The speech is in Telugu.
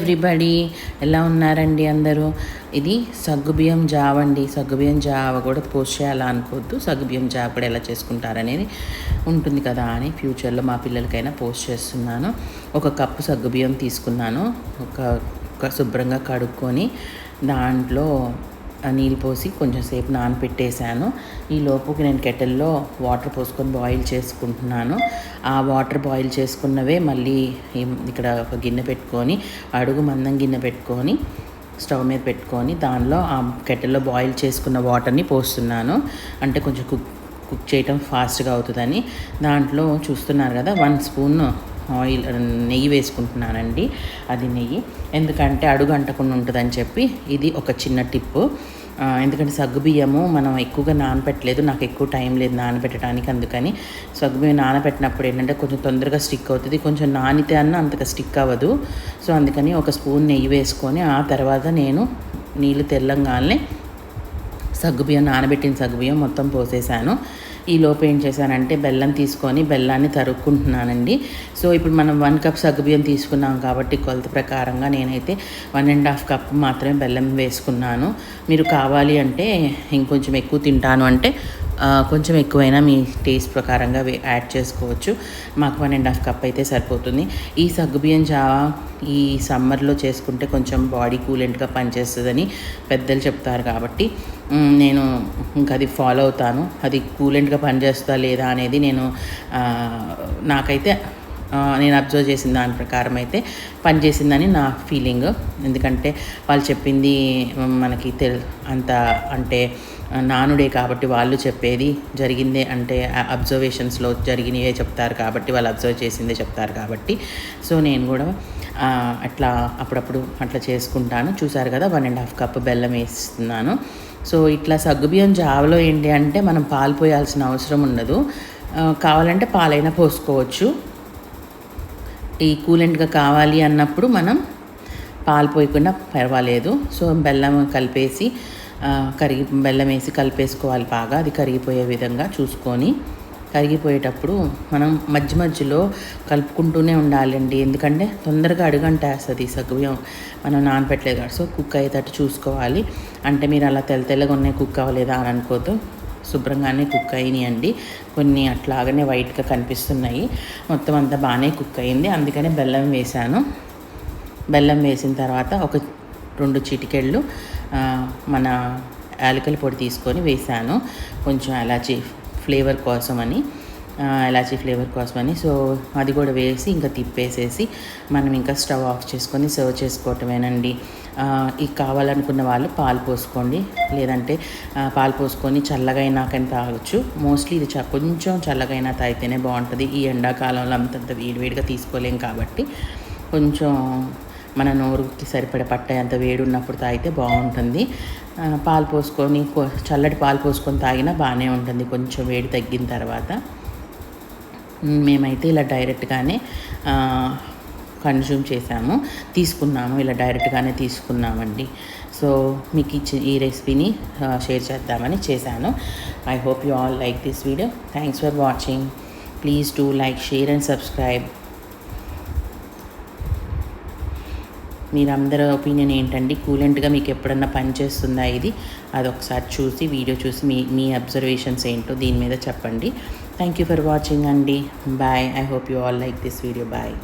ఎవ్రీబడి, ఎలా ఉన్నారండి అందరూ? ఇది సగ్గుబియ్యం జావ అండి. సగ్గుబియ్యం జావ కూడా పోస్ట్ చేయాలా అనుకోవద్దు. సగ్గుబియ్యం జావ కూడా ఎలా చేసుకుంటారనేది ఉంటుంది కదా అని ఫ్యూచర్లో మా పిల్లలకైనా పోస్ట్ చేస్తున్నాను. ఒక కప్పు సగ్గుబియ్యం తీసుకున్నాను. ఒక శుభ్రంగా కడుక్కొని దాంట్లో నీళ్ళు పోసి కొంచెం సేపు నానపెట్టేశాను. ఈ లోపుకి నేను కెటిల్లో వాటర్ పోసుకొని బాయిల్ చేసుకుంటున్నాను. ఆ వాటర్ బాయిల్ చేసుకున్నవే మళ్ళీ ఇక్కడ ఒక గిన్నె పెట్టుకొని, అడుగు మందం గిన్నె పెట్టుకొని స్టవ్ మీద పెట్టుకొని దానిలో ఆ కెటిల్లో బాయిల్ చేసుకున్న వాటర్ని పోస్తున్నాను. అంటే కొంచెం కుక్ చేయటం ఫాస్ట్గా అవుతుందని. దాంట్లో చూస్తున్నారు కదా 1 స్పూన్ నెయ్యి వేసుకుంటున్నానండి. అది నెయ్యి ఎందుకంటే అడుగు అంటకుండా ఉంటుందని చెప్పి ఇది ఒక చిన్న టిప్పు. ఎందుకంటే సగ్గుబియ్యము మనం ఎక్కువగా నానబెట్టలేదు, నాకు ఎక్కువ టైం లేదు నానబెట్టడానికి. అందుకని సగ్గుబియ్యం నానబెట్టినప్పుడు ఏంటంటే కొంచెం తొందరగా స్టిక్ అవుతుంది, కొంచెం నానితే అంతగా స్టిక్ అవ్వదు. సో అందుకని ఒక స్పూన్ నెయ్యి వేసుకొని ఆ తర్వాత నేను నీళ్ళు తెల్లంగానే సగ్గుబియ్యం నానబెట్టిన సగ్గుబియ్యం మొత్తం పోసేసాను. ఈ లోపు ఏం చేశానంటే బెల్లం తీసుకొని బెల్లాన్ని తరుక్కుంటున్నానండి. సో ఇప్పుడు మనం 1 కప్ సగ్గుబియ్యం తీసుకున్నాం కాబట్టి కొలత ప్రకారంగా నేనైతే 1.5 కప్ మాత్రమే బెల్లం వేసుకున్నాను. మీరు కావాలి అంటే ఇంకొంచెం ఎక్కువ తింటాను అంటే కొంచెం ఎక్కువైనా మీ టేస్ట్ ప్రకారంగా యాడ్ చేసుకోవచ్చు. మాకు 1.5 కప్ అయితే సరిపోతుంది. ఈ సగ్గుబియ్యం జావా ఈ సమ్మర్లో చేసుకుంటే కొంచెం బాడీ కూలెంట్గా పనిచేస్తుందని పెద్దలు చెప్తారు కాబట్టి నేను ఇంకా అది ఫాలో అవుతాను. అది కూలెంట్గా పనిచేస్తుందా లేదా అనేది నాకైతే నేను అబ్జర్వ్ చేసిన దాని ప్రకారం అయితే పనిచేసిందని నా ఫీలింగ్. ఎందుకంటే వాళ్ళు చెప్పింది మనకి అంత అంటే నానుడే కాబట్టి వాళ్ళు చెప్పేది జరిగిందే, అంటే అబ్జర్వేషన్స్లో జరిగినవే చెప్తారు కాబట్టి వాళ్ళు అబ్జర్వ్ చేసిందే చెప్తారు కాబట్టి సో నేను కూడా అట్లా అప్పుడప్పుడు అట్లా చేసుకుంటాను. చూసారు కదా 1.5 కప్ బెల్లం వేస్తున్నాను. సో ఇట్లా సగ్గుబియ్యం జావలో ఏంటి అంటే మనం పాలు పోయాల్సిన అవసరం ఉండదు. కావాలంటే పాలైనా పోసుకోవచ్చు. ఈ కూలెంట్గా కావాలి అన్నప్పుడు మనం పాలు పోయకుండా పర్వాలేదు. సో బెల్లం కలిపేసి బెల్లం వేసి కలిపేసుకోవాలి బాగా. అది కరిగిపోయే విధంగా చూసుకొని, కరిగిపోయేటప్పుడు మనం మధ్యలో కలుపుకుంటూనే ఉండాలండి. ఎందుకంటే తొందరగా అడుగంటేస్తుంది సగ్గుబియ్యం మనం నానపెట్టలేదు కాబట్టి. సో కుక్ అయ్యేటట్టు చూసుకోవాలి. అంటే మీరు అలా తెల్లగా ఉన్నాయి కుక్ అవ్వలేదా అని అనుకోవద్దు. శుభ్రంగానే కుక్ అయినాయండి. కొన్ని అట్లాగనే వైట్గా కనిపిస్తున్నాయి. మొత్తం అంతా బాగానే కుక్ అయింది. అందుకనే బెల్లం వేసాను. బెల్లం వేసిన తర్వాత ఒక 2 చిటికెళ్ళు మన యాలకుల పొడి తీసుకొని వేసాను. కొంచెం ఇలాచీ ఫ్లేవర్ కోసమని. సో అది కూడా వేసి ఇంకా తిప్పేసేసి మనం ఇంకా స్టవ్ ఆఫ్ చేసుకొని సర్వ్ చేసుకోవటమేనండి. కావాలనుకున్న వాళ్ళు పాలు పోసుకోండి, లేదంటే పాలు పోసుకొని చల్లగా అయినాకని తాగొచ్చు. మోస్ట్లీ ఇది కొంచెం చల్లగా అయినా తాగితేనే బాగుంటుంది. ఈ ఎండాకాలంలో అంతంత వేడివేడిగా తీసుకోలేం కాబట్టి కొంచెం మన నోరుకి సరిపడే పట్టేంత వేడి ఉన్నప్పుడు తాగితే బాగుంటుంది. పాలు పోసుకొని చల్లటి పాలు పోసుకొని తాగినా బాగానే ఉంటుంది కొంచెం వేడి తగ్గిన తర్వాత. మేమైతే ఇలా డైరెక్ట్గానే కన్జ్యూమ్ తీసుకున్నాము. ఇలా డైరెక్ట్గానే తీసుకున్నామండి. సో మీకు ఈ రెసిపీని షేర్ చేద్దామని చేశాను. I hope you all like this video. Thanks for watching. Please do like, share and subscribe. మీరందరి ఒపీనియన్ ఏంటండి? కూలెంట్గా మీకు ఎప్పుడన్నా పని చేస్తుందా ఇది? అదొకసారి వీడియో చూసి మీ అబ్జర్వేషన్స్ ఏంటో దీని మీద చెప్పండి. థ్యాంక్ యూ ఫర్ వాచింగ్ అండి. Bye. I hope you all like this video. Bye.